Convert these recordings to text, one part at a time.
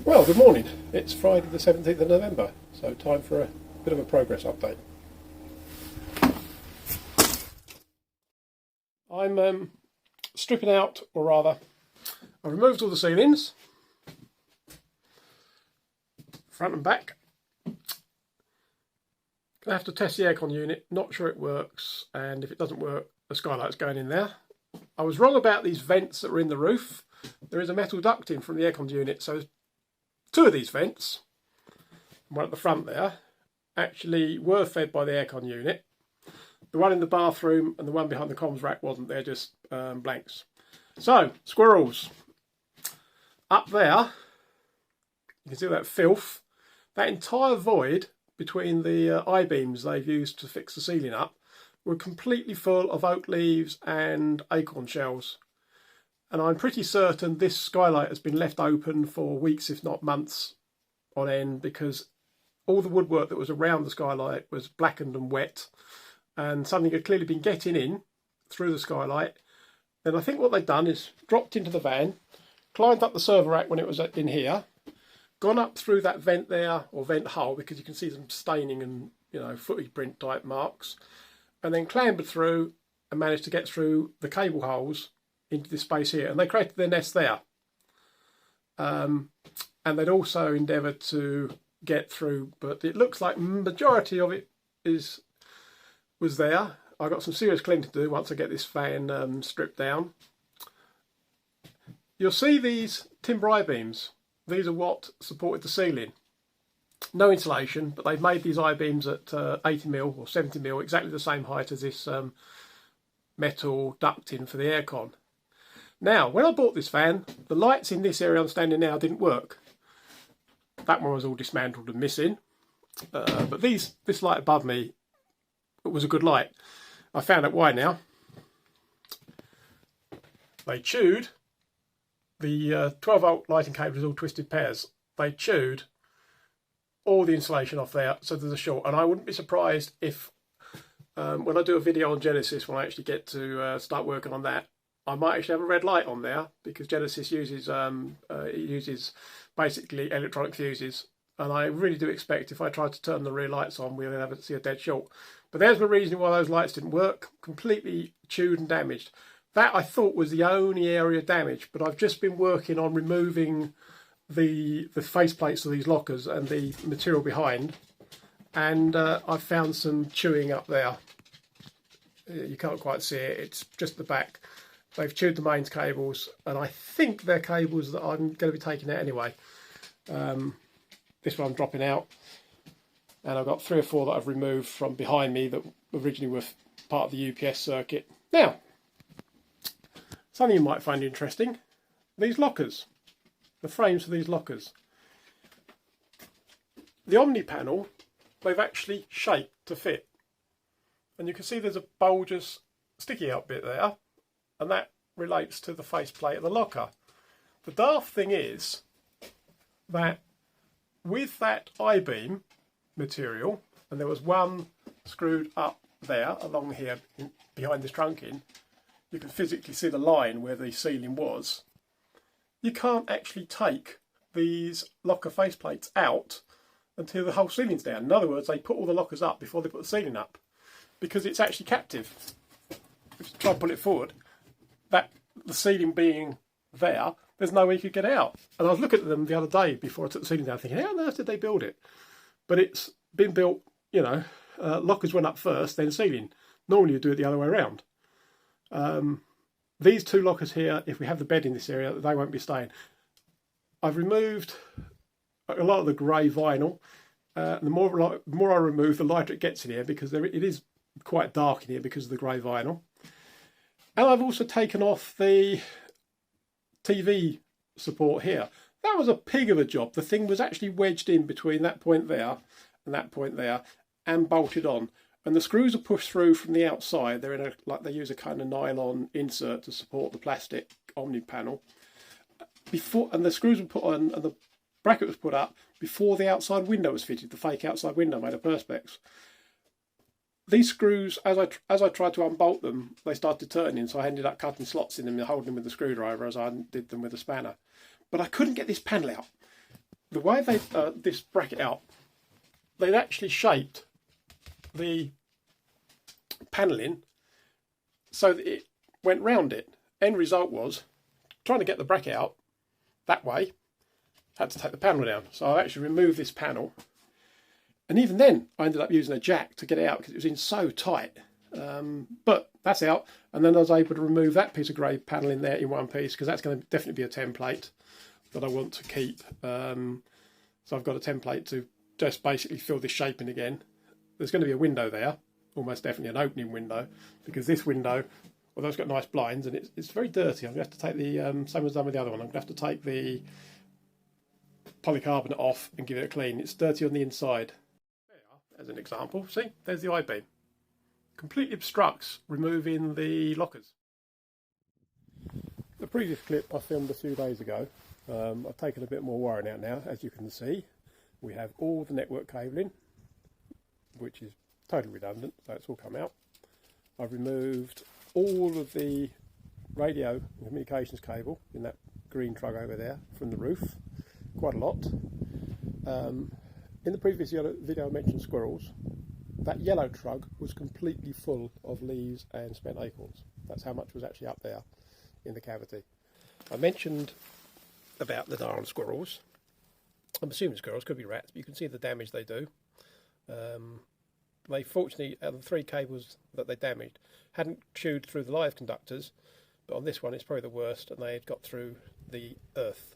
Well, good morning. It's Friday the 17th of November, so time for a bit of a progress update. I'm stripping out, or rather, I've removed all the ceilings, front and back. Gonna have to test the aircon unit, not sure it works, and if it doesn't work, the skylight's going in there. I was wrong about these vents that were in the roof. There is a metal ducting from the aircon unit, so two of these vents, one at the front there, actually were fed by the aircon unit. The one in the bathroom and the one behind the comms rack wasn't, they're just blanks. So, squirrels. Up there, you can see that filth. That entire void between the I-beams they've used to fix the ceiling up were completely full of oak leaves and acorn shells. And I'm pretty certain this skylight has been left open for weeks, if not months on end, because all the woodwork that was around the skylight was blackened and wet, and something had clearly been getting in through the skylight. Then I think what they've done is dropped into the van, climbed up the server rack when it was in here, gone up through that vent there, or vent hole, because you can see some staining and, you know, footprint type marks, and then clambered through and managed to get through the cable holes into this space here, and they created their nest there. And they'd also endeavoured to get through, but it looks like majority of it was there. I've got some serious cleaning to do once I get this fan stripped down. You'll see these timber I-beams. These are what supported the ceiling. No insulation, but they've made these I-beams at 80mm or 70mm, exactly the same height as this metal ducting for the aircon. Now, when I bought this fan, the lights in this area I'm standing now didn't work. That one was all dismantled and missing. But this light above me was a good light. I found out why now. They chewed. The 12-volt lighting cable is all twisted pairs. They chewed all the insulation off there, so there's a short. And I wouldn't be surprised if, when I do a video on Genesis, when I actually get to start working on that, I might actually have a red light on there, because Genesis uses basically electronic fuses, and I really do expect if I try to turn the rear lights on, we'll see a dead short. But there's the reason why those lights didn't work, completely chewed and damaged. That I thought was the only area damaged, but I've just been working on removing the face plates of these lockers and the material behind, and I've found some chewing up there. You can't quite see it, it's just the back. They've chewed the mains cables, and I think they're cables that I'm going to be taking out anyway. This one I'm dropping out, and I've got 3 or 4 that I've removed from behind me that originally were part of the UPS circuit. Now, something you might find interesting, these lockers, the frames for these lockers. The Omni panel, they've actually shaped to fit, and you can see there's a bulgeous sticky out bit there, and that relates to the faceplate of the locker. The daft thing is that with that I-beam material, and there was one screwed up there along here behind this trunking, you can physically see the line where the ceiling was. You can't actually take these locker faceplates out until the whole ceiling's down. In other words, they put all the lockers up before they put the ceiling up, because it's actually captive. If you try to pull it forward, that the ceiling being there, there's no way you could get out. And I was looking at them the other day before I took the ceiling down, thinking, how on earth did they build it? But it's been built, you know, lockers went up first, then ceiling. Normally you do it the other way around. These 2 lockers here, if we have the bed in this area, they won't be staying. I've removed a lot of the grey vinyl. The more I remove, the lighter it gets in here, because it is quite dark in here because of the grey vinyl. And I've also taken off the TV support here. That was a pig of a job. The thing was actually wedged in between that point there and that point there, and bolted on. And the screws are pushed through from the outside. They're in they use a kind of nylon insert to support the plastic Omni panel. And the screws were put on, and the bracket was put up before the outside window was fitted. The fake outside window made of perspex. These screws, as I tried to unbolt them, they started turning, so I ended up cutting slots in them and holding them with the screwdriver as I did them with a spanner. But I couldn't get this panel out. the way they this bracket out, they'd actually shaped the panelling so that it went round it. End result was trying to get the bracket out that way, had to take the panel down. So I actually removed this panel, and even then I ended up using a jack to get it out because it was in so tight. But that's out, and then I was able to remove that piece of grey panel in there in one piece, because that's going to definitely be a template that I want to keep. So I've got a template to just basically fill this shape in again. There's going to be a window there, almost definitely an opening window, because this window, although it's got nice blinds and it's very dirty, I'm going to have to take the, same as done with the other one, I'm going to have to take the polycarbonate off and give it a clean. It's dirty on the inside. There, as an example, see, there's the I-beam. Completely obstructs removing the lockers. The previous clip I filmed a few days ago, I've taken a bit more wiring out now. As you can see, we have all the network cabling, which is totally redundant, so it's all come out. I've removed all of the radio and communications cable in that green trug over there from the roof, quite a lot. In the previous video I mentioned squirrels. That yellow trug was completely full of leaves and spent acorns. That's how much was actually up there in the cavity. I mentioned about the darn squirrels. I'm assuming squirrels, could be rats, but you can see the damage they do. They fortunately, out of the 3 cables that they damaged, hadn't chewed through the live conductors, but on this one it's probably the worst, and they had got through the earth.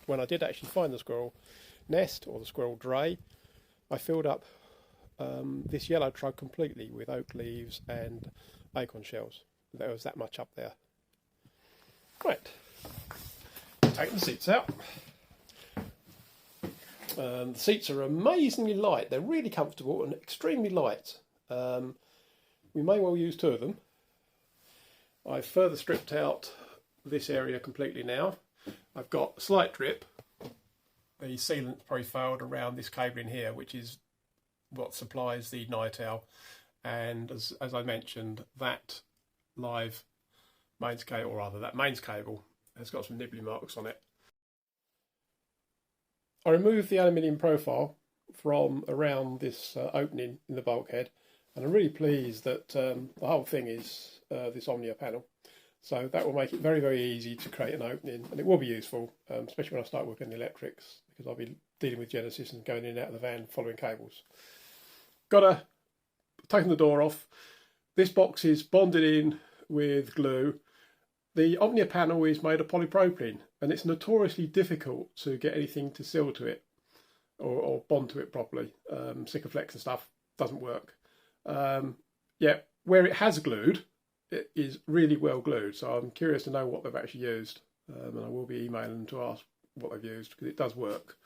When I did actually find the squirrel nest, or the Squirrel Drey, I filled up this yellow trug completely with oak leaves and acorn shells. There was that much up there. Right, taking the seats out. The seats are amazingly light. They're really comfortable and extremely light. We may well use 2 of them. I've further stripped out this area completely now. I've got a slight drip. The sealant's probably failed around this cabling here, which is what supplies the night owl. And as I mentioned, that live mains cable, or rather that mains cable, has got some nibbly marks on it. I removed the aluminium profile from around this opening in the bulkhead, and I'm really pleased that the whole thing is this Omnia panel. So that will make it very, very easy to create an opening, and it will be useful, especially when I start working the electrics, because I'll be dealing with Genesis and going in and out of the van following cables. Taken the door off. This box is bonded in with glue. The Omnia panel is made of polypropylene, and it's notoriously difficult to get anything to seal to it or bond to it properly. Sikaflex and stuff doesn't work. Yeah, where it has glued, it is really well glued, so I'm curious to know what they've actually used, and I will be emailing them to ask what they've used, because it does work.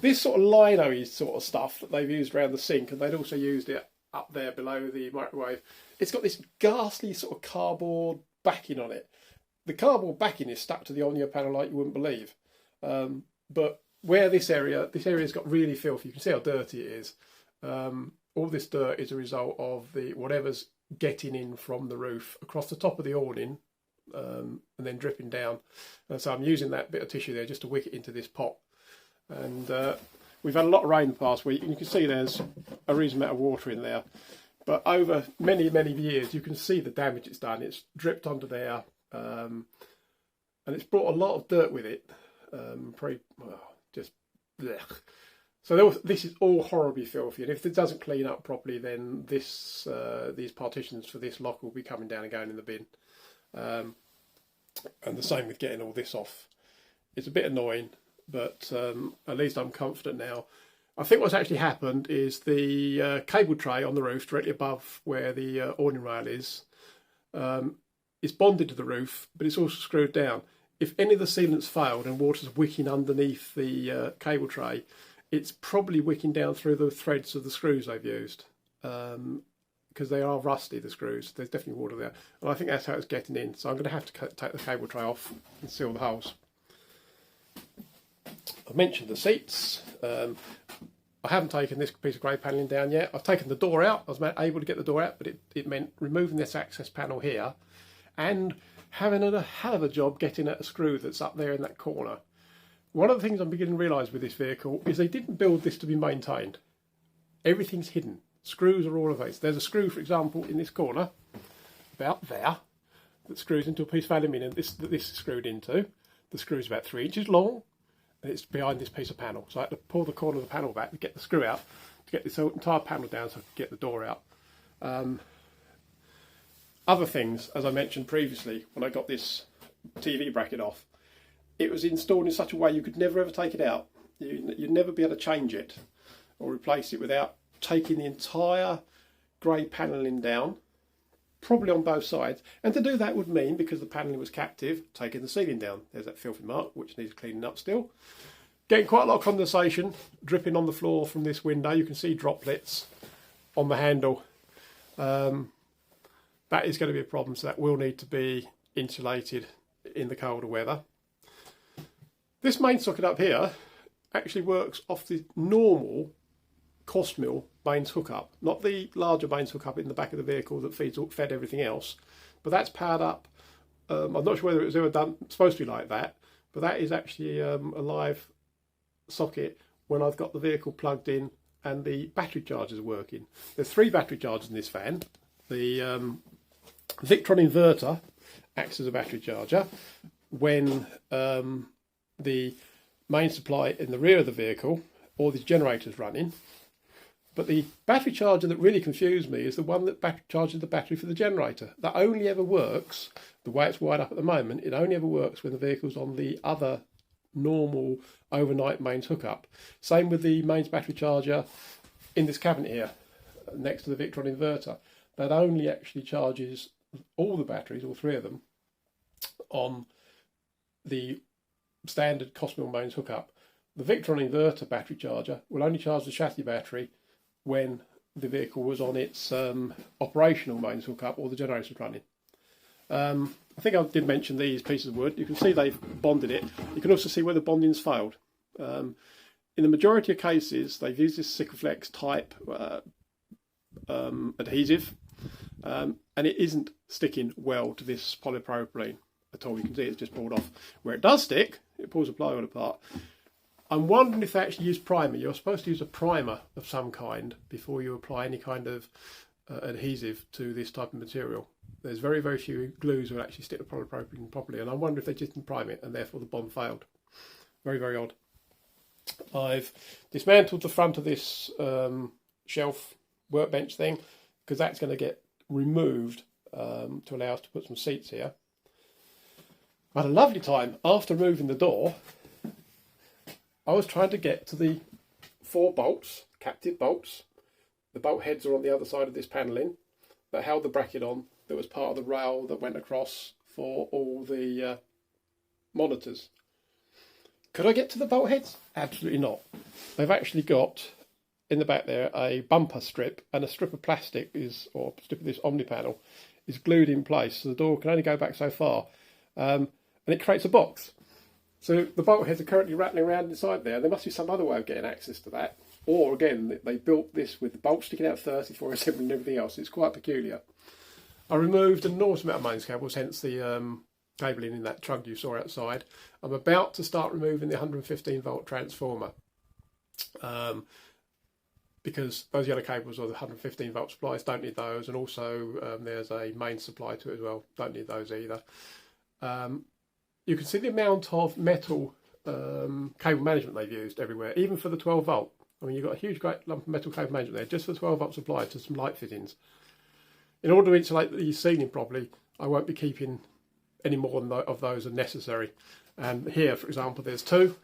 This sort of lino-y sort of stuff that they've used around the sink, and they'd also used it up there below the microwave, it's got this ghastly sort of cardboard backing on it. The cardboard backing is stuck to the Omnia panel like you wouldn't believe. But where this area's got really filthy, you can see how dirty it is. All this dirt is a result of whatever's getting in from the roof across the top of the awning, and then dripping down. And so I'm using that bit of tissue there just to wick it into this pot. And we've had a lot of rain the past week, and you can see there's a reasonable amount of water in there. But over many, many years, you can see the damage it's done. It's dripped onto there, and it's brought a lot of dirt with it. Just blech. So this is all horribly filthy, and if it doesn't clean up properly, then these partitions for this lock will be coming down and going in the bin. And the same with getting all this off. It's a bit annoying, but at least I'm confident now. I think what's actually happened is the cable tray on the roof, directly above where the awning rail is bonded to the roof, but it's also screwed down. If any of the sealants failed and water's wicking underneath the cable tray, it's probably wicking down through the threads of the screws they've used, because they are rusty, the screws. There's definitely water there, and I think that's how it's getting in. So I'm going to have to take the cable tray off and seal the holes. I mentioned the seats. I haven't taken this piece of grey panelling down yet. I've taken the door out. I was able to get the door out, but it meant removing this access panel here and having a hell of a job getting at a screw that's up there in that corner. One of the things I'm beginning to realise with this vehicle is they didn't build this to be maintained. Everything's hidden. Screws are all over it. There's a screw, for example, in this corner, about there, that screws into a piece of aluminium that this is screwed into. The screw is about 3 inches long, and it's behind this piece of panel. So I had to pull the corner of the panel back to get the screw out, to get this entire panel down so I could get the door out. Other things, as I mentioned previously, when I got this TV bracket off, it was installed in such a way you could never ever take it out. You'd never be able to change it or replace it without taking the entire grey panelling down, probably on both sides. And to do that would mean, because the panelling was captive, taking the ceiling down. There's that filthy mark, which needs cleaning up still. Getting quite a lot of condensation dripping on the floor from this window. You can see droplets on the handle. That is going to be a problem, so that will need to be insulated in the colder weather. This main socket up here actually works off the normal Cosmill mains hookup, not the larger mains hookup in the back of the vehicle that fed everything else, but that's powered up. I'm not sure whether it was ever supposed to be like that, but that is actually a live socket when I've got the vehicle plugged in and the battery chargers are working. There's 3 battery chargers in this van. The Victron inverter acts as a battery charger when the main supply in the rear of the vehicle or the generator's running. But the battery charger that really confused me is the one that charges the battery for the generator. That only ever works, the way it's wired up at the moment, it only ever works when the vehicle's on the other normal overnight mains hookup. Same with the mains battery charger in this cabinet here, next to the Victron inverter. That only actually charges all the batteries, all 3 of them, on the standard Cosmill mains hookup. The Victron inverter battery charger will only charge the chassis battery when the vehicle was on its operational mains hookup or the generator's running. I think I did mention these pieces of wood. You can see they've bonded it. You can also see where the bonding's failed. In the majority of cases, they've used this Sikaflex type adhesive, and it isn't sticking well to this polypropylene at all. You can see it's just pulled off. Where it does stick, it pulls the plywood apart. I'm wondering if they actually use primer. You're supposed to use a primer of some kind before you apply any kind of adhesive to this type of material. There's very, very few glues that will actually stick the polypropylene properly, and I wonder if they just didn't prime it and therefore the bond failed. Very, very odd. I've dismantled the front of this shelf workbench thing because that's going to get removed to allow us to put some seats here. I had a lovely time after moving the door. I was trying to get to the 4 bolts, captive bolts. The bolt heads are on the other side of this panelling that held the bracket on, that was part of the rail that went across for all the monitors. Could I get to the bolt heads? Absolutely not. They've actually got in the back there a bumper strip, and a strip of plastic or strip of this Omni panel is glued in place, so the door can only go back so far, and it creates a box. So the bolt heads are currently rattling around inside there. There must be some other way of getting access to that. Or again, they built this with the bolts sticking out first before assembling everything else. It's quite peculiar. I removed an enormous amount of mains cables, hence the cabling in that trunk you saw outside. I'm about to start removing the 115 volt transformer. Because those yellow cables are the 115 volt supplies, don't need those. And also there's a main supply to it as well, don't need those either. You can see the amount of metal cable management they've used everywhere, even for the 12 volt. I mean, you've got a huge great lump of metal cable management there, just for the 12 volt supply to some light fittings. In order to insulate the ceiling properly, I won't be keeping any more of those than necessary. And here, for example, there's 2.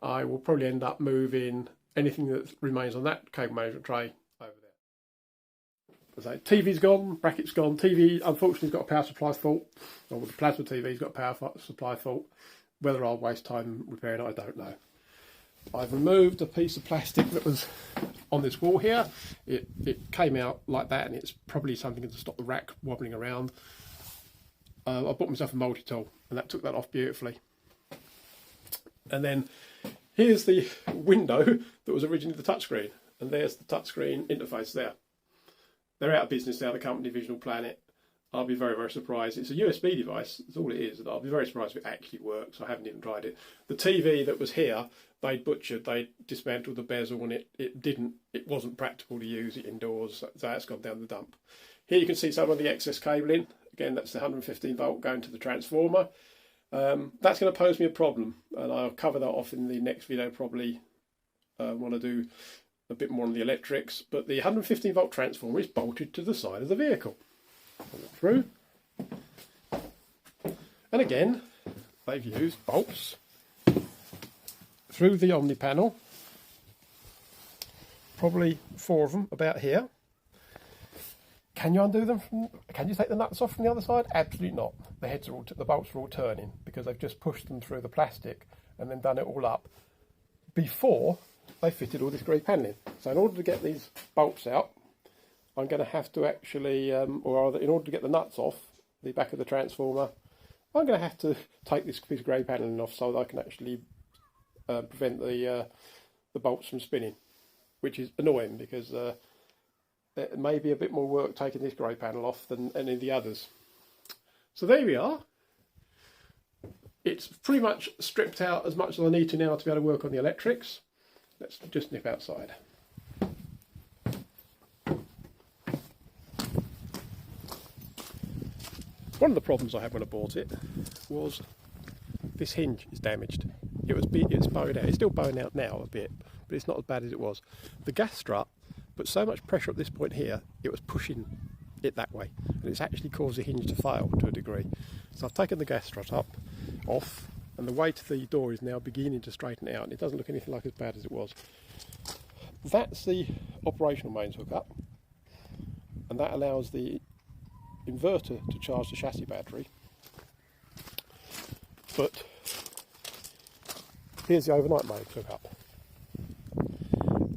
I will probably end up moving anything that remains on that cable management tray over there. So TV's gone, bracket's gone. TV, unfortunately, has got a power supply fault. Or the plasma TV's got a power supply fault. Whether I'll waste time repairing it, I don't know. I've removed a piece of plastic that was on this wall here. It came out like that, and it's probably something to stop the rack wobbling around. I bought myself a multi-tool, and that took that off beautifully. And then here's the window that was originally the touchscreen, and there's the touchscreen interface there. They're out of business now, the company Visual Planet. I'll be very, very surprised. It's a USB device, that's all it is. I'll be very surprised if it actually works. I haven't even tried it. The TV that was here, they butchered, they dismantled the bezel, and it wasn't practical to use it indoors, so that's gone down the dump. Here you can see some of the excess cabling. Again, that's the 115 volt going to the transformer. That's going to pose me a problem, and I'll cover that off in the next video probably. Want to do a bit more on the electrics, but the 115 volt transformer is bolted to the side of the vehicle. Pull it through, and again they've used bolts through the Omni panel, probably 4 of them about here. Can you undo them can you take the nuts off from the other side? Absolutely not. The bolts are all turning because they've just pushed them through the plastic and then done it all up before they fitted all this grey panelling. So in order to get these bolts out, I'm going to have to actually, or in order to get the nuts off the back of the transformer, I'm going to have to take this piece of grey panelling off so that I can actually prevent the bolts from spinning, which is annoying because there may be a bit more work taking this grey panel off than any of the others. So there we are. It's pretty much stripped out as much as I need to now to be able to work on the electrics. Let's just nip outside. One of the problems I had when I bought it was this hinge is damaged. It's bowing out. It's still bowing out now a bit, but it's not as bad as it was. The gas strut put so much pressure at this point here, it was pushing it that way, and it's actually caused the hinge to fail to a degree. So I've taken the gas strut off, and the weight of the door is now beginning to straighten out, and it doesn't look anything like as bad as it was. That's the operational mains hookup, and that allows the inverter to charge the chassis battery. But here's the overnight mains hookup.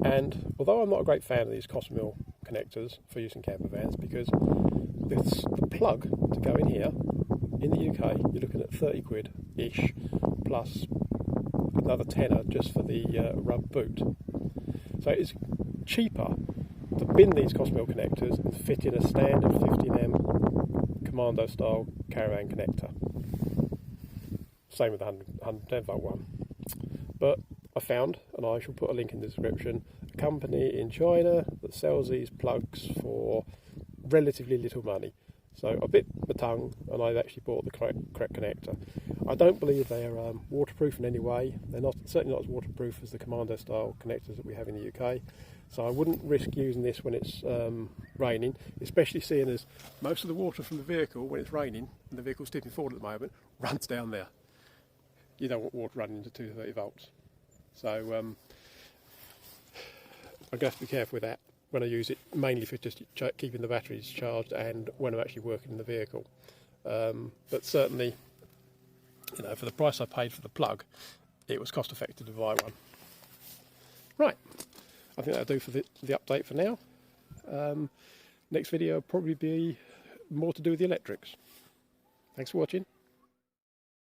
And although I'm not a great fan of these Cosmill connectors for use in camper vans, because the plug to go in here, in the UK, you're looking at 30 quid-ish, plus another tenner just for the rub boot. So it's cheaper to bin these Cosmill connectors and fit in a standard 15M Commando style caravan connector. Same with the 110 volt one. But I found, and I shall put a link in the description, a company in China that sells these plugs for relatively little money. So I bit my tongue and I've actually bought the correct connector. I don't believe they are waterproof in any way. They're certainly not as waterproof as the Commando style connectors that we have in the UK. So I wouldn't risk using this when it's raining, especially seeing as most of the water from the vehicle, when it's raining and the vehicle's tipping forward at the moment, runs down there. You don't want water running into 230 volts. So I'm going to have to be careful with that when I use it, mainly for just keeping the batteries charged and when I'm actually working in the vehicle. But certainly, you know, for the price I paid for the plug, it was cost effective to buy one. Right, I think that'll do for the update for now. Next video will probably be more to do with the electrics. Thanks for watching.